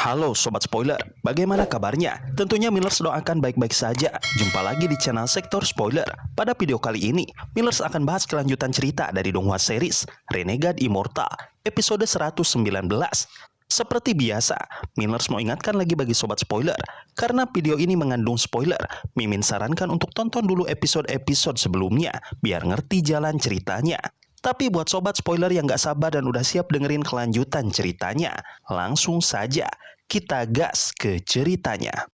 Halo Sobat Spoiler, bagaimana kabarnya? Tentunya Millers doakan baik-baik saja. Jumpa lagi di channel Sektor Spoiler. Pada video kali ini, Millers akan bahas kelanjutan cerita dari Donghua series Renegade Immortal, episode 119. Seperti biasa, Millers mau ingatkan lagi bagi Sobat Spoiler, karena video ini mengandung spoiler, Mimin sarankan untuk tonton dulu episode-episode sebelumnya, biar ngerti jalan ceritanya. Tapi buat sobat spoiler yang gak sabar dan udah siap dengerin kelanjutan ceritanya, langsung saja kita gas ke ceritanya.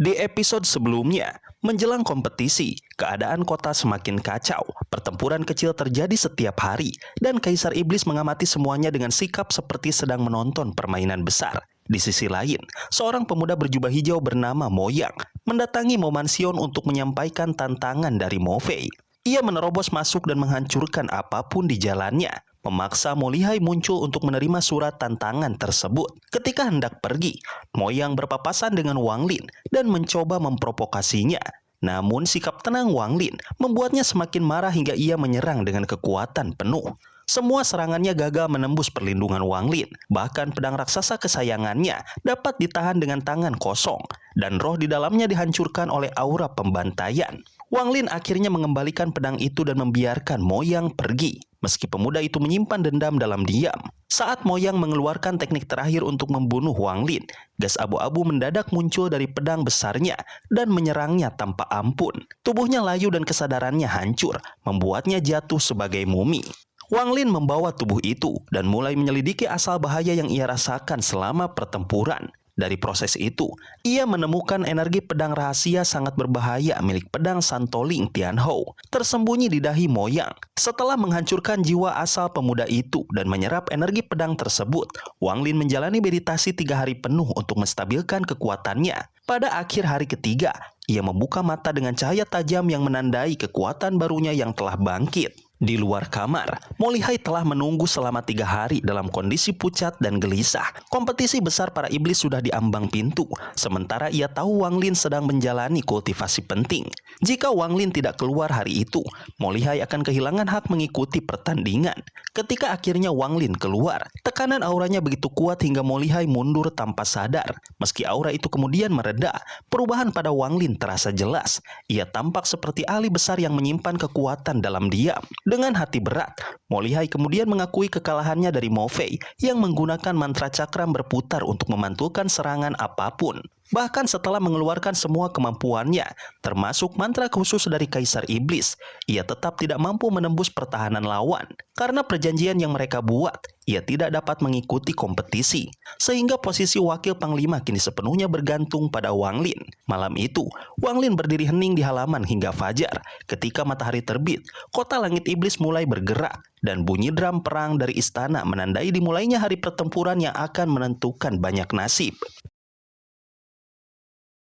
Di episode sebelumnya, menjelang kompetisi, keadaan kota semakin kacau. Pertempuran kecil terjadi setiap hari, dan Kaisar Iblis mengamati semuanya dengan sikap seperti sedang menonton permainan besar. Di sisi lain, seorang pemuda berjubah hijau bernama Moyang mendatangi Momansion untuk menyampaikan tantangan dari Mofei. Ia menerobos masuk dan menghancurkan apapun di jalannya, memaksa Molihai muncul untuk menerima surat tantangan tersebut. Ketika hendak pergi, Moyang berpapasan dengan Wang Lin dan mencoba memprovokasinya. Namun sikap tenang Wang Lin membuatnya semakin marah hingga ia menyerang dengan kekuatan penuh. Semua serangannya gagal menembus perlindungan Wang Lin. Bahkan pedang raksasa kesayangannya dapat ditahan dengan tangan kosong, dan roh di dalamnya dihancurkan oleh aura pembantaian. Wang Lin akhirnya mengembalikan pedang itu dan membiarkan Moyang pergi. Meski pemuda itu menyimpan dendam dalam diam. Saat Moyang mengeluarkan teknik terakhir untuk membunuh Wang Lin, gas abu-abu mendadak muncul dari pedang besarnya dan menyerangnya tanpa ampun. Tubuhnya layu dan kesadarannya hancur, membuatnya jatuh sebagai mumi. Wang Lin membawa tubuh itu dan mulai menyelidiki asal bahaya yang ia rasakan selama pertempuran. Dari proses itu, ia menemukan energi pedang rahasia sangat berbahaya milik pedang Santoling Tianhou, tersembunyi di dahi Moyang. Setelah menghancurkan jiwa asal pemuda itu dan menyerap energi pedang tersebut, Wang Lin menjalani meditasi 3 hari penuh untuk menstabilkan kekuatannya. Pada akhir hari ketiga, ia membuka mata dengan cahaya tajam yang menandai kekuatan barunya yang telah bangkit. Di luar kamar, Molihai telah menunggu selama 3 hari dalam kondisi pucat dan gelisah. Kompetisi besar para iblis sudah di ambang pintu, sementara ia tahu Wang Lin sedang menjalani kultivasi penting. Jika Wang Lin tidak keluar hari itu, Molihai akan kehilangan hak mengikuti pertandingan. Ketika akhirnya Wang Lin keluar, tekanan auranya begitu kuat hingga Molihai mundur tanpa sadar. Meski aura itu kemudian mereda, perubahan pada Wang Lin terasa jelas. Ia tampak seperti ahli besar yang menyimpan kekuatan dalam diam. Dengan hati berat, Molihai kemudian mengakui kekalahannya dari Mofei yang menggunakan mantra cakram berputar untuk memantulkan serangan apapun. Bahkan setelah mengeluarkan semua kemampuannya, termasuk mantra khusus dari Kaisar Iblis, ia tetap tidak mampu menembus pertahanan lawan. Karena perjanjian yang mereka buat, ia tidak dapat mengikuti kompetisi. Sehingga posisi wakil panglima kini sepenuhnya bergantung pada Wang Lin. Malam itu, Wang Lin berdiri hening di halaman hingga fajar. Ketika matahari terbit, kota langit iblis mulai bergerak, dan bunyi drum perang dari istana menandai dimulainya hari pertempuran yang akan menentukan banyak nasib.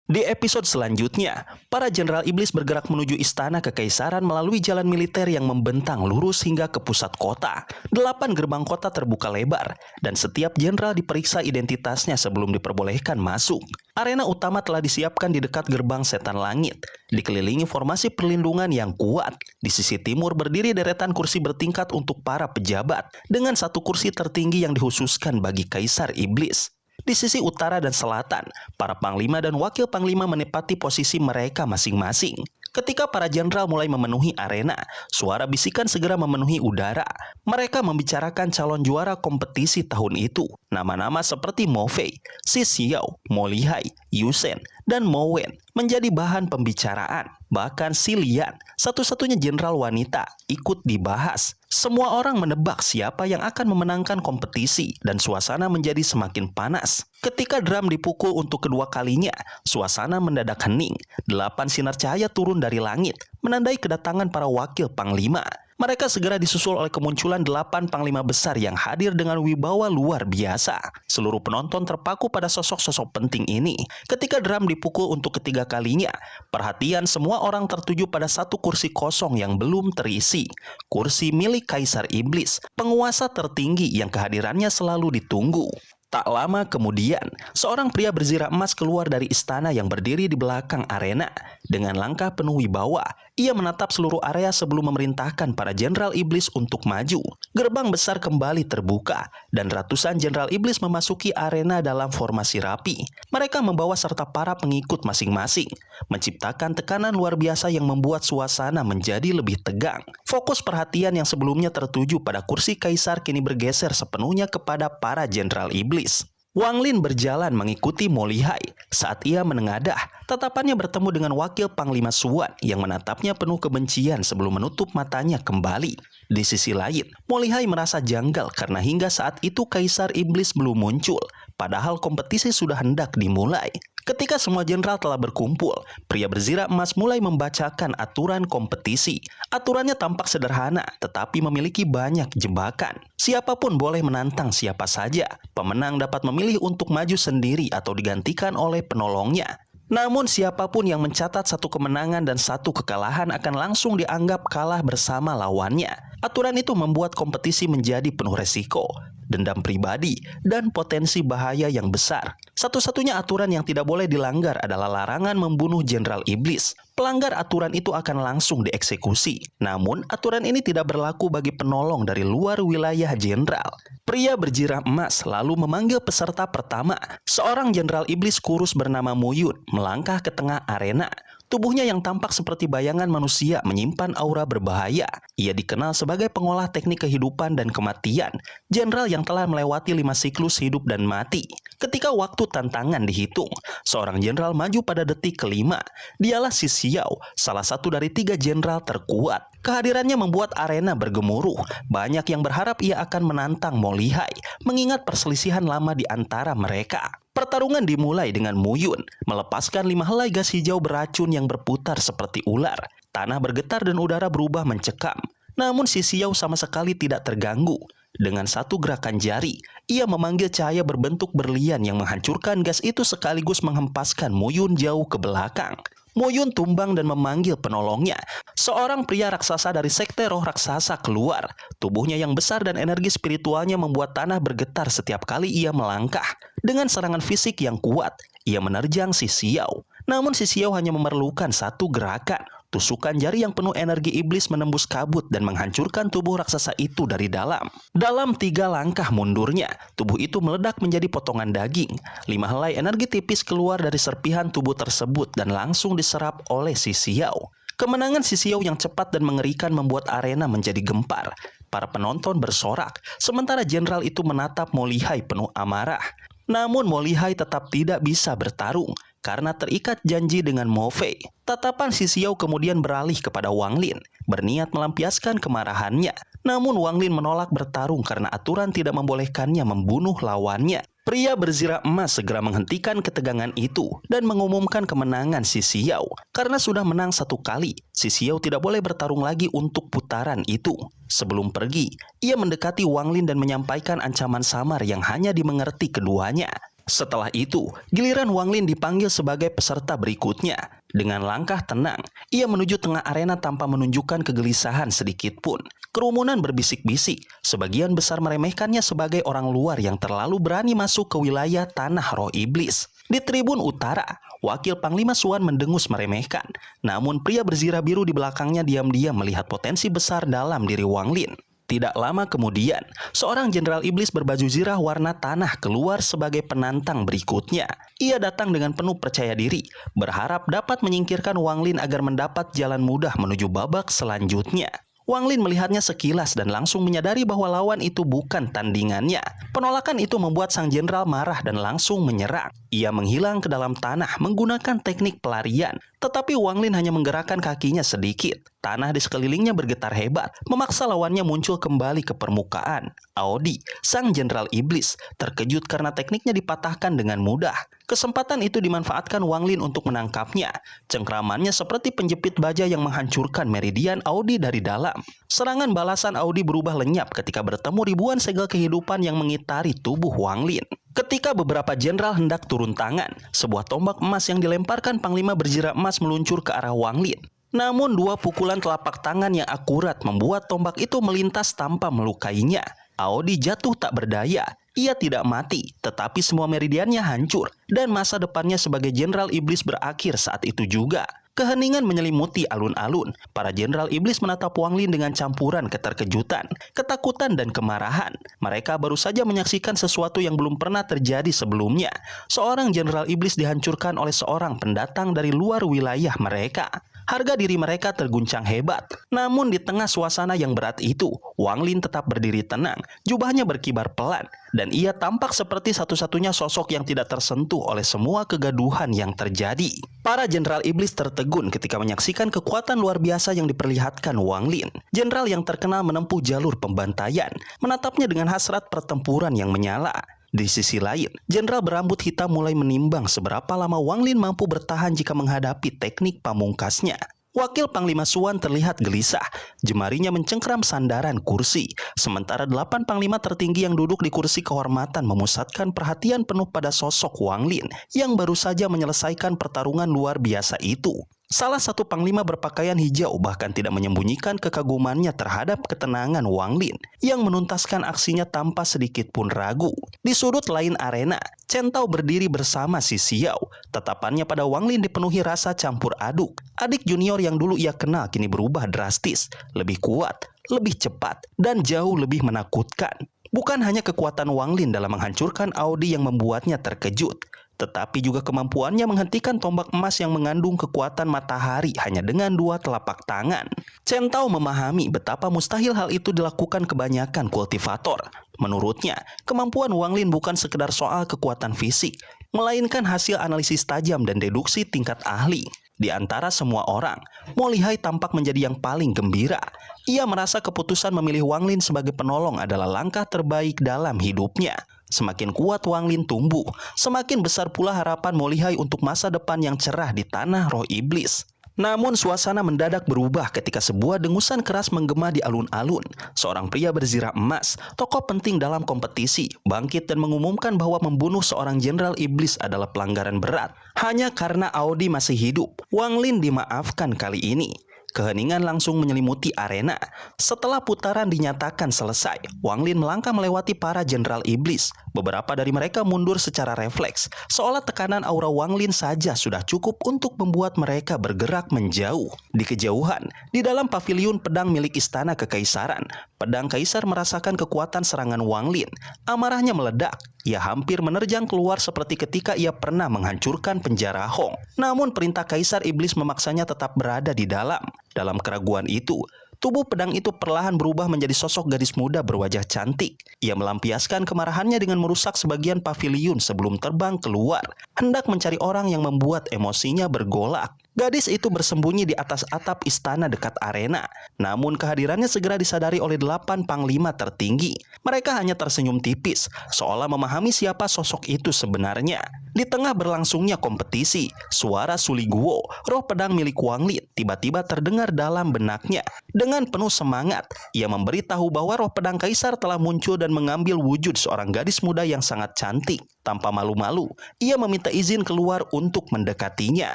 Di episode selanjutnya, para jenderal iblis bergerak menuju istana kekaisaran melalui jalan militer yang membentang lurus hingga ke pusat kota. 8 gerbang kota terbuka lebar, dan setiap jenderal diperiksa identitasnya sebelum diperbolehkan masuk. Arena utama telah disiapkan di dekat gerbang setan langit, dikelilingi formasi perlindungan yang kuat. Di sisi timur berdiri deretan kursi bertingkat untuk para pejabat, dengan 1 kursi tertinggi yang dikhususkan bagi Kaisar Iblis. Di sisi utara dan selatan, para panglima dan wakil panglima menepati posisi mereka masing-masing. Ketika para jenderal mulai memenuhi arena, suara bisikan segera memenuhi udara. Mereka membicarakan calon juara kompetisi tahun itu. Nama-nama seperti Mofei, Shi Xiao, Molihai, Yusen, dan Mo Wen menjadi bahan pembicaraan. Bahkan Xi Lian, satu-satunya jenderal wanita, ikut dibahas. Semua orang menebak siapa yang akan memenangkan kompetisi dan suasana menjadi semakin panas. Ketika drum dipukul untuk kedua kalinya, suasana mendadak hening. 8 sinar cahaya turun dari langit, menandai kedatangan para wakil panglima. Mereka segera disusul oleh kemunculan 8 panglima besar yang hadir dengan wibawa luar biasa. Seluruh penonton terpaku pada sosok-sosok penting ini. Ketika drum dipukul untuk ketiga kalinya, perhatian semua orang tertuju pada 1 kursi kosong yang belum terisi. Kursi milik Kaisar Iblis, penguasa tertinggi yang kehadirannya selalu ditunggu. Tak lama kemudian, seorang pria berzirah emas keluar dari istana yang berdiri di belakang arena. Dengan langkah penuh wibawa, ia menatap seluruh area sebelum memerintahkan para jenderal iblis untuk maju. Gerbang besar kembali terbuka, dan ratusan jenderal iblis memasuki arena dalam formasi rapi. Mereka membawa serta para pengikut masing-masing, menciptakan tekanan luar biasa yang membuat suasana menjadi lebih tegang. Fokus perhatian yang sebelumnya tertuju pada kursi kaisar kini bergeser sepenuhnya kepada para jenderal iblis. Wang Lin berjalan mengikuti Mo Lihai. Saat ia menengadah, tatapannya bertemu dengan wakil Panglima Suan yang menatapnya penuh kebencian sebelum menutup matanya kembali. Di sisi lain, Mo Lihai merasa janggal karena hingga saat itu Kaisar Iblis belum muncul, padahal kompetisi sudah hendak dimulai. Ketika semua jenderal telah berkumpul, pria berzirah emas mulai membacakan aturan kompetisi. Aturannya tampak sederhana, tetapi memiliki banyak jebakan. Siapapun boleh menantang siapa saja. Pemenang dapat memilih untuk maju sendiri atau digantikan oleh penolongnya. Namun siapapun yang mencatat satu kemenangan dan satu kekalahan akan langsung dianggap kalah bersama lawannya. Aturan itu membuat kompetisi menjadi penuh resiko, dendam pribadi, dan potensi bahaya yang besar. Satu-satunya aturan yang tidak boleh dilanggar adalah larangan membunuh jenderal iblis. Pelanggar aturan itu akan langsung dieksekusi. Namun, aturan ini tidak berlaku bagi penolong dari luar wilayah jenderal. Pria berjirah emas lalu memanggil peserta pertama. Seorang jenderal iblis kurus bernama Muyun melangkah ke tengah arena. Tubuhnya yang tampak seperti bayangan manusia menyimpan aura berbahaya. Ia dikenal sebagai pengolah teknik kehidupan dan kematian, jenderal yang telah melewati 5 siklus hidup dan mati. Ketika waktu tantangan dihitung, seorang jenderal maju pada detik kelima. Dialah Xi Xiao, salah satu dari 3 jenderal terkuat. Kehadirannya membuat arena bergemuruh. Banyak yang berharap ia akan menantang Mo Lihai, mengingat perselisihan lama di antara mereka. Pertarungan dimulai dengan Muyun melepaskan 5 helai gas hijau beracun yang berputar seperti ular. Tanah bergetar dan udara berubah mencekam. Namun Xi Xiao sama sekali tidak terganggu. Dengan satu gerakan jari, ia memanggil cahaya berbentuk berlian yang menghancurkan gas itu sekaligus menghempaskan Muyun jauh ke belakang. Muyun tumbang dan memanggil penolongnya. Seorang pria raksasa dari sekte roh raksasa keluar. Tubuhnya yang besar dan energi spiritualnya membuat tanah bergetar setiap kali ia melangkah. Dengan serangan fisik yang kuat, ia menerjang Xi Xiao. Namun Xi Xiao hanya memerlukan satu gerakan. Tusukan jari yang penuh energi iblis menembus kabut dan menghancurkan tubuh raksasa itu dari dalam. Dalam 3 langkah mundurnya, tubuh itu meledak menjadi potongan daging. 5 helai energi tipis keluar dari serpihan tubuh tersebut dan langsung diserap oleh Xi Xiao. Kemenangan Xi Xiao yang cepat dan mengerikan membuat arena menjadi gempar. Para penonton bersorak, sementara jenderal itu menatap Mo Lihai penuh amarah. Namun Mo Lihai tetap tidak bisa bertarung karena terikat janji dengan Mo Fei. Tatapan Xi Xiao kemudian beralih kepada Wang Lin, berniat melampiaskan kemarahannya. Namun Wang Lin menolak bertarung karena aturan tidak membolehkannya membunuh lawannya. Pria berzirah emas segera menghentikan ketegangan itu dan mengumumkan kemenangan Xi Xiao. Karena sudah menang 1 kali, Xi Xiao tidak boleh bertarung lagi untuk putaran itu. Sebelum pergi, ia mendekati Wang Lin dan menyampaikan ancaman samar yang hanya dimengerti keduanya. Setelah itu, giliran Wang Lin dipanggil sebagai peserta berikutnya. Dengan langkah tenang, ia menuju tengah arena tanpa menunjukkan kegelisahan sedikit pun. Kerumunan berbisik-bisik, sebagian besar meremehkannya sebagai orang luar yang terlalu berani masuk ke wilayah tanah roh iblis. Di tribun utara, wakil Panglima Suan mendengus meremehkan. Namun pria berzirah biru di belakangnya diam-diam melihat potensi besar dalam diri Wang Lin. Tidak lama kemudian, seorang jenderal iblis berbaju zirah warna tanah keluar sebagai penantang berikutnya. Ia datang dengan penuh percaya diri, berharap dapat menyingkirkan Wang Lin agar mendapat jalan mudah menuju babak selanjutnya. Wang Lin melihatnya sekilas dan langsung menyadari bahwa lawan itu bukan tandingannya. Penolakan itu membuat sang jenderal marah dan langsung menyerang. Ia menghilang ke dalam tanah menggunakan teknik pelarian, tetapi Wang Lin hanya menggerakkan kakinya sedikit. Tanah di sekelilingnya bergetar hebat, memaksa lawannya muncul kembali ke permukaan. Aodi, sang jenderal iblis, terkejut karena tekniknya dipatahkan dengan mudah. Kesempatan itu dimanfaatkan Wang Lin untuk menangkapnya. Cengkramannya seperti penjepit baja yang menghancurkan meridian Aodi dari dalam. Serangan balasan Aodi berubah lenyap ketika bertemu ribuan segel kehidupan yang mengitari tubuh Wang Lin. Ketika beberapa jenderal hendak turun tangan, sebuah tombak emas yang dilemparkan Panglima berzirah emas meluncur ke arah Wang Lin. Namun 2 pukulan telapak tangan yang akurat membuat tombak itu melintas tanpa melukainya. Aodi jatuh tak berdaya. Ia tidak mati, tetapi semua meridiannya hancur, dan masa depannya sebagai Jenderal Iblis berakhir saat itu juga. Keheningan menyelimuti alun-alun. Para Jenderal Iblis menatap Wang Lin dengan campuran keterkejutan, ketakutan, dan kemarahan. Mereka baru saja menyaksikan sesuatu yang belum pernah terjadi sebelumnya. Seorang Jenderal Iblis dihancurkan oleh seorang pendatang dari luar wilayah mereka. Harga diri mereka terguncang hebat. Namun di tengah suasana yang berat itu, Wang Lin tetap berdiri tenang. Jubahnya berkibar pelan, dan ia tampak seperti satu-satunya sosok yang tidak tersentuh oleh semua kegaduhan yang terjadi. Para Jenderal Iblis tertegun ketika menyaksikan kekuatan luar biasa yang diperlihatkan Wang Lin. Jenderal yang terkenal menempuh jalur pembantaian, menatapnya dengan hasrat pertempuran yang menyala. Di sisi lain, Jenderal berambut hitam mulai menimbang seberapa lama Wang Lin mampu bertahan jika menghadapi teknik pamungkasnya. Wakil Panglima Suan terlihat gelisah, jemarinya mencengkram sandaran kursi, sementara 8 panglima tertinggi yang duduk di kursi kehormatan memusatkan perhatian penuh pada sosok Wang Lin yang baru saja menyelesaikan pertarungan luar biasa itu. Salah satu panglima berpakaian hijau bahkan tidak menyembunyikan kekagumannya terhadap ketenangan Wang Lin yang menuntaskan aksinya tanpa sedikit pun ragu. Di sudut lain arena, Chen Tao berdiri bersama si Xiao. Tatapannya pada Wang Lin dipenuhi rasa campur aduk. Adik junior yang dulu ia kenal kini berubah drastis, lebih kuat, lebih cepat, dan jauh lebih menakutkan. Bukan hanya kekuatan Wang Lin dalam menghancurkan Audi yang membuatnya terkejut, tetapi juga kemampuannya menghentikan tombak emas yang mengandung kekuatan matahari hanya dengan 2 telapak tangan. Chen Tao memahami betapa mustahil hal itu dilakukan kebanyakan kultivator. Menurutnya, kemampuan Wang Lin bukan sekedar soal kekuatan fisik, melainkan hasil analisis tajam dan deduksi tingkat ahli. Di antara semua orang, Mo Lihai tampak menjadi yang paling gembira. Ia merasa keputusan memilih Wang Lin sebagai penolong adalah langkah terbaik dalam hidupnya. Semakin kuat Wang Lin tumbuh, semakin besar pula harapan Mo Lihai untuk masa depan yang cerah di tanah roh iblis. Namun suasana mendadak berubah ketika sebuah dengusan keras menggema di alun-alun. Seorang pria berzirah emas, tokoh penting dalam kompetisi, bangkit dan mengumumkan bahwa membunuh seorang Jenderal Iblis adalah pelanggaran berat. Hanya karena Audi masih hidup, Wang Lin dimaafkan kali ini. Keheningan langsung menyelimuti arena. Setelah putaran dinyatakan selesai, Wang Lin melangkah melewati para Jenderal Iblis. Beberapa dari mereka mundur secara refleks, seolah tekanan aura Wang Lin saja sudah cukup untuk membuat mereka bergerak menjauh. Di kejauhan, di dalam paviliun pedang milik Istana Kekaisaran, pedang kaisar merasakan kekuatan serangan Wang Lin. Amarahnya meledak. Ia hampir menerjang keluar seperti ketika ia pernah menghancurkan penjara Hong. Namun perintah Kaisar Iblis memaksanya tetap berada di dalam. Dalam keraguan itu, tubuh pedang itu perlahan berubah menjadi sosok gadis muda berwajah cantik. Ia melampiaskan kemarahannya dengan merusak sebagian paviliun sebelum terbang keluar, hendak mencari orang yang membuat emosinya bergolak. Gadis itu bersembunyi di atas atap istana dekat arena. Namun kehadirannya segera disadari oleh 8 panglima tertinggi. Mereka hanya tersenyum tipis, seolah memahami siapa sosok itu sebenarnya. Di tengah berlangsungnya kompetisi, suara Suli Guo, roh pedang milik Wang Lin, tiba-tiba terdengar dalam benaknya. Dengan penuh semangat, ia memberitahu bahwa roh pedang kaisar telah muncul dan mengambil wujud seorang gadis muda yang sangat cantik. Tanpa malu-malu, ia meminta izin keluar untuk mendekatinya.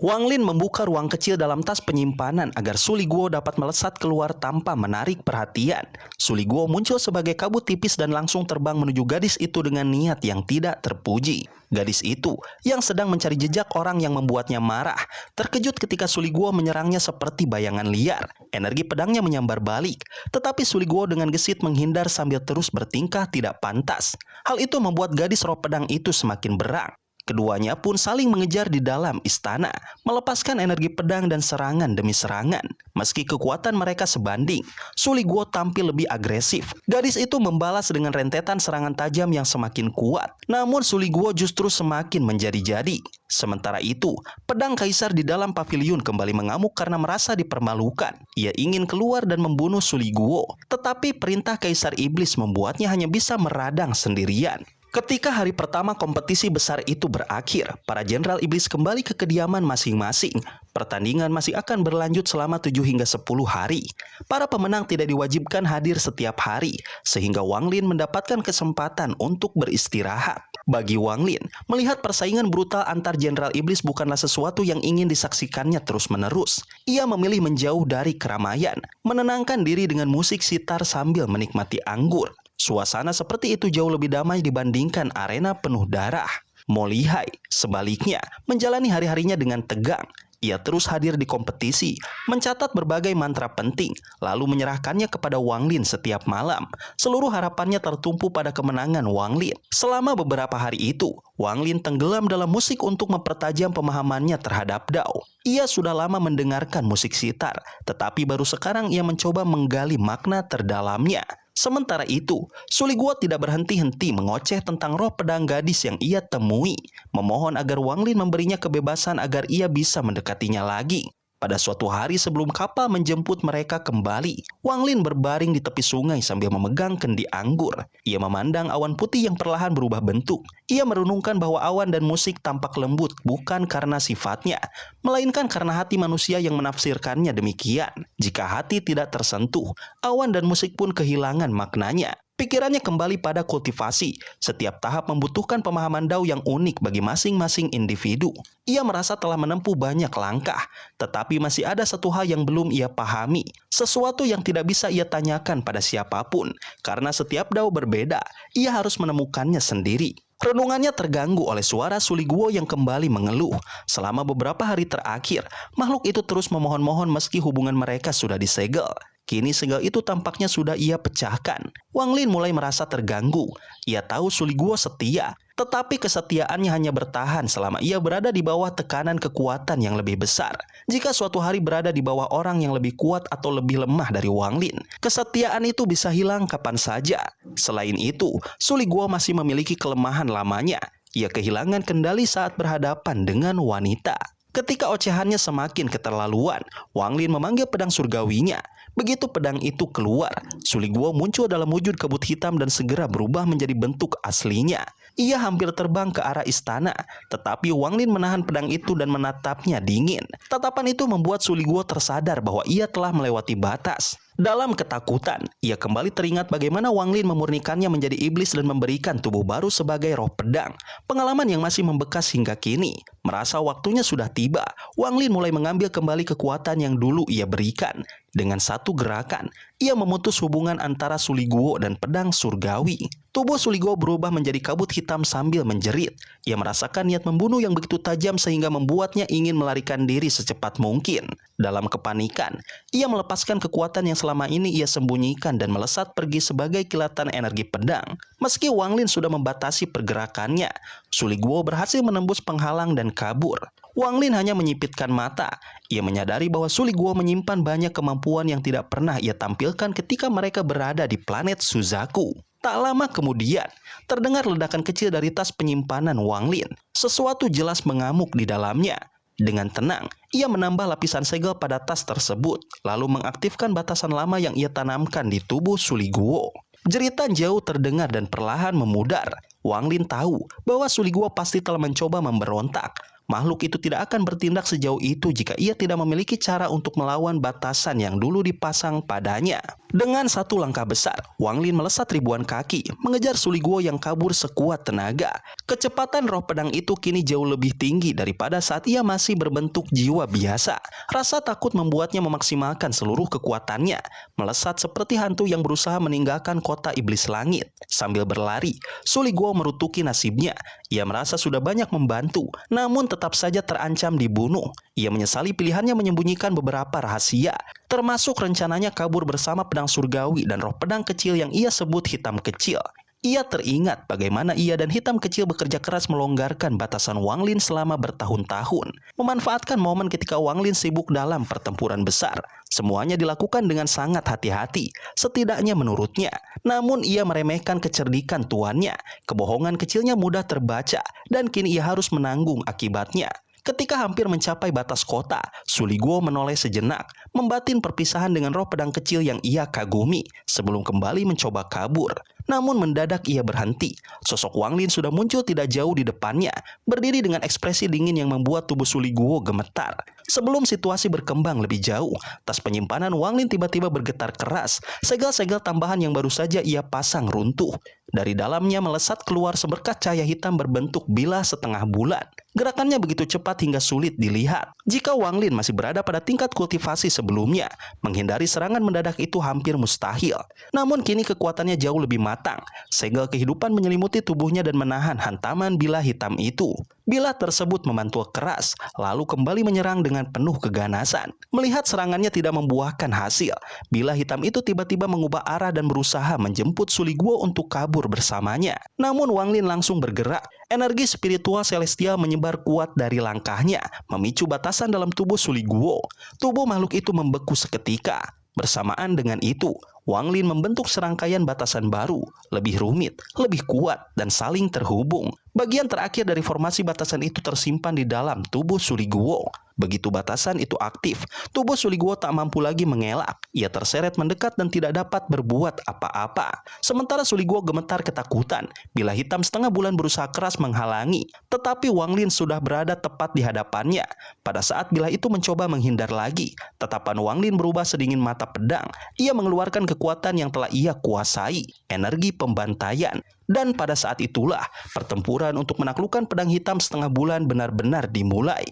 Wang Lin membuka ruang kecil dalam tas penyimpanan agar Suli Guo dapat melesat keluar tanpa menarik perhatian. Suli Guo muncul sebagai kabut tipis dan langsung terbang menuju gadis itu dengan niat yang tidak terpuji. Gadis itu, yang sedang mencari jejak orang yang membuatnya marah, terkejut ketika Suli Guo menyerangnya seperti bayangan liar. Energi pedangnya menyambar balik, tetapi Suli Guo dengan gesit menghindar sambil terus bertingkah tidak pantas. Hal itu membuat gadis roh pedang itu semakin berang. Keduanya pun saling mengejar di dalam istana, melepaskan energi pedang dan serangan demi serangan. Meski kekuatan mereka sebanding, Suli Guo tampil lebih agresif. Gadis itu membalas dengan rentetan serangan tajam yang semakin kuat. Namun Suli Guo justru semakin menjadi-jadi. Sementara itu, pedang kaisar di dalam paviliun kembali mengamuk karena merasa dipermalukan. Ia ingin keluar dan membunuh Suli Guo, tetapi perintah Kaisar Iblis membuatnya hanya bisa meradang sendirian. Ketika hari pertama kompetisi besar itu berakhir, para Jenderal Iblis kembali ke kediaman masing-masing. Pertandingan masih akan berlanjut selama 7 hingga 10 hari. Para pemenang tidak diwajibkan hadir setiap hari, sehingga Wang Lin mendapatkan kesempatan untuk beristirahat. Bagi Wang Lin, melihat persaingan brutal antar Jenderal Iblis bukanlah sesuatu yang ingin disaksikannya terus-menerus. Ia memilih menjauh dari keramaian, menenangkan diri dengan musik sitar sambil menikmati anggur. Suasana seperti itu jauh lebih damai dibandingkan arena penuh darah. Mo Lihai, sebaliknya, menjalani hari-harinya dengan tegang. Ia terus hadir di kompetisi, mencatat berbagai mantra penting, lalu menyerahkannya kepada Wang Lin setiap malam. Seluruh harapannya tertumpu pada kemenangan Wang Lin. Selama beberapa hari itu, Wang Lin tenggelam dalam musik untuk mempertajam pemahamannya terhadap Dao. Ia sudah lama mendengarkan musik sitar, tetapi baru sekarang ia mencoba menggali makna terdalamnya. Sementara itu, Suli Guo tidak berhenti-henti mengoceh tentang roh pedang gadis yang ia temui, memohon agar Wang Lin memberinya kebebasan agar ia bisa mendekatinya lagi. Pada suatu hari sebelum kapal menjemput mereka kembali, Wang Lin berbaring di tepi sungai sambil memegang kendi anggur. Ia memandang awan putih yang perlahan berubah bentuk. Ia merenungkan bahwa awan dan musik tampak lembut bukan karena sifatnya, melainkan karena hati manusia yang menafsirkannya demikian. Jika hati tidak tersentuh, awan dan musik pun kehilangan maknanya. Pikirannya kembali pada kultivasi. Setiap tahap membutuhkan pemahaman Dao yang unik bagi masing-masing individu. Ia merasa telah menempuh banyak langkah, tetapi masih ada satu hal yang belum ia pahami. Sesuatu yang tidak bisa ia tanyakan pada siapapun. Karena setiap Dao berbeda, ia harus menemukannya sendiri. Renungannya terganggu oleh suara Suli Guo yang kembali mengeluh. Selama beberapa hari terakhir, makhluk itu terus memohon-mohon meski hubungan mereka sudah disegel. Kini segel itu tampaknya sudah ia pecahkan. Wang Lin mulai merasa terganggu. Ia tahu Suli Guo setia, tetapi kesetiaannya hanya bertahan selama ia berada di bawah tekanan kekuatan yang lebih besar. Jika suatu hari berada di bawah orang yang lebih kuat atau lebih lemah dari Wang Lin, kesetiaan itu bisa hilang kapan saja. Selain itu, Suli Guo masih memiliki kelemahan lamanya. Ia kehilangan kendali saat berhadapan dengan wanita. Ketika ocehannya semakin keterlaluan, Wang Lin memanggil pedang surgawinya. Begitu pedang itu keluar, Suli Guo muncul dalam wujud kabut hitam dan segera berubah menjadi bentuk aslinya. Ia hampir terbang ke arah istana, tetapi Wang Lin menahan pedang itu dan menatapnya dingin. Tatapan itu membuat Suli Guo tersadar bahwa ia telah melewati batas. Dalam ketakutan, ia kembali teringat bagaimana Wang Lin memurnikannya menjadi iblis dan memberikan tubuh baru sebagai roh pedang. Pengalaman yang masih membekas hingga kini. Merasa waktunya sudah tiba, Wang Lin mulai mengambil kembali kekuatan yang dulu ia berikan. Dengan satu gerakan, ia memutus hubungan antara Suli Guo dan pedang surgawi. Tubuh Suli Guo berubah menjadi kabut hitam sambil menjerit. Ia merasakan niat membunuh yang begitu tajam sehingga membuatnya ingin melarikan diri secepat mungkin. Dalam kepanikan, ia melepaskan kekuatan yang selama ini ia sembunyikan dan melesat pergi sebagai kilatan energi pedang. Meski Wang Lin sudah membatasi pergerakannya, Suli Guo berhasil menembus penghalang dan kabur. Wang Lin hanya menyipitkan mata. Ia menyadari bahwa Suli Guo menyimpan banyak kemampuan yang tidak pernah ia tampilkan ketika mereka berada di planet Suzaku. Tak lama kemudian, terdengar ledakan kecil dari tas penyimpanan Wang Lin. Sesuatu jelas mengamuk di dalamnya. Dengan tenang, ia menambah lapisan segel pada tas tersebut, lalu mengaktifkan batasan lama yang ia tanamkan di tubuh Suli Guo. Jeritan jauh terdengar dan perlahan memudar. Wang Lin tahu bahwa Suli Guo pasti telah mencoba memberontak. Makhluk itu tidak akan bertindak sejauh itu jika ia tidak memiliki cara untuk melawan batasan yang dulu dipasang padanya. Dengan satu langkah besar, Wang Lin melesat ribuan kaki, mengejar Suli Guo yang kabur sekuat tenaga. Kecepatan roh pedang itu kini jauh lebih tinggi daripada saat ia masih berbentuk jiwa biasa. Rasa takut membuatnya memaksimalkan seluruh kekuatannya, melesat seperti hantu yang berusaha meninggalkan kota iblis langit. Sambil berlari, Suli Guo merutuki nasibnya. Ia merasa sudah banyak membantu, namun tetap saja terancam dibunuh. Ia menyesali pilihannya menyembunyikan beberapa rahasia, termasuk rencananya kabur bersama pedang surgawi dan roh pedang kecil yang ia sebut hitam kecil. Ia teringat bagaimana ia dan hitam kecil bekerja keras melonggarkan batasan Wang Lin selama bertahun-tahun, memanfaatkan momen ketika Wang Lin sibuk dalam pertempuran besar. Semuanya dilakukan dengan sangat hati-hati, setidaknya menurutnya. Namun ia meremehkan kecerdikan tuannya. Kebohongan kecilnya mudah terbaca, dan kini ia harus menanggung akibatnya. Ketika hampir mencapai batas kota, Suli Guo menoleh sejenak, membatin perpisahan dengan roh pedang kecil yang ia kagumi, sebelum kembali mencoba kabur. Namun mendadak ia berhenti. Sosok Wang Lin sudah muncul tidak jauh di depannya, berdiri dengan ekspresi dingin yang membuat tubuh Suli Guo gemetar. Sebelum situasi berkembang lebih jauh, tas penyimpanan Wang Lin tiba-tiba bergetar keras. Segel-segel tambahan yang baru saja ia pasang runtuh. Dari dalamnya melesat keluar seberkas cahaya hitam berbentuk bilah setengah bulan. Gerakannya begitu cepat hingga sulit dilihat. Jika Wang Lin masih berada pada tingkat kultivasi sebelumnya, menghindari serangan mendadak itu hampir mustahil. Namun kini kekuatannya jauh lebih matang. Segel kehidupan menyelimuti tubuhnya dan menahan hantaman bilah hitam itu. Bilah tersebut memantul keras, lalu kembali menyerang dengan penuh keganasan. Melihat serangannya tidak membuahkan hasil, bilah hitam itu tiba-tiba mengubah arah dan berusaha menjemput Suliguo untuk kabur bersamanya. Namun Wang Lin langsung bergerak. Energi spiritual celestial menyebar kuat dari langkahnya, memicu batasan dalam tubuh Suliguo. Tubuh makhluk itu membeku seketika. Bersamaan dengan itu, Wang Lin membentuk serangkaian batasan baru, lebih rumit, lebih kuat, dan saling terhubung. Bagian terakhir dari formasi batasan itu tersimpan di dalam tubuh Suliguo. Begitu batasan itu aktif, tubuh Suliguo tak mampu lagi mengelak. Ia terseret mendekat dan tidak dapat berbuat apa-apa. Sementara Suliguo gemetar ketakutan. Bilah hitam setengah bulan berusaha keras menghalangi, tetapi Wang Lin sudah berada tepat di hadapannya. Pada saat bilah itu mencoba menghindar lagi, tatapan Wang Lin berubah sedingin mata pedang. Ia mengeluarkan kekuatan yang telah ia kuasai, energi pembantaian. Dan pada saat itulah pertempuran untuk menaklukkan pedang hitam setengah bulan benar-benar dimulai.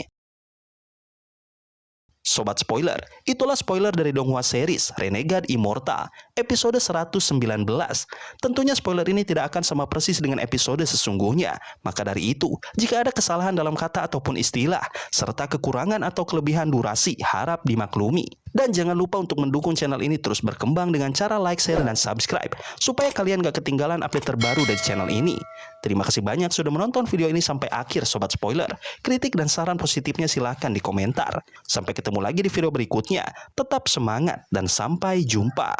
Sobat spoiler, itulah spoiler dari Donghua series Renegade Immortal episode 119. Tentunya spoiler ini tidak akan sama persis dengan episode sesungguhnya. Maka dari itu, jika ada kesalahan dalam kata ataupun istilah, serta kekurangan atau kelebihan durasi, harap dimaklumi. Dan jangan lupa untuk mendukung channel ini terus berkembang dengan cara like, share, dan subscribe, supaya kalian gak ketinggalan update terbaru dari channel ini. Terima kasih banyak sudah menonton video ini sampai akhir Sobat Spoiler. Kritik dan saran positifnya silahkan di komentar. Sampai ketemu lagi di video berikutnya. Tetap semangat dan sampai jumpa.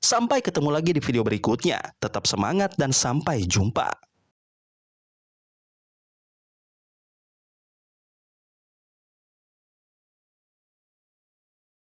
Sampai ketemu lagi di video berikutnya. Tetap semangat dan sampai jumpa.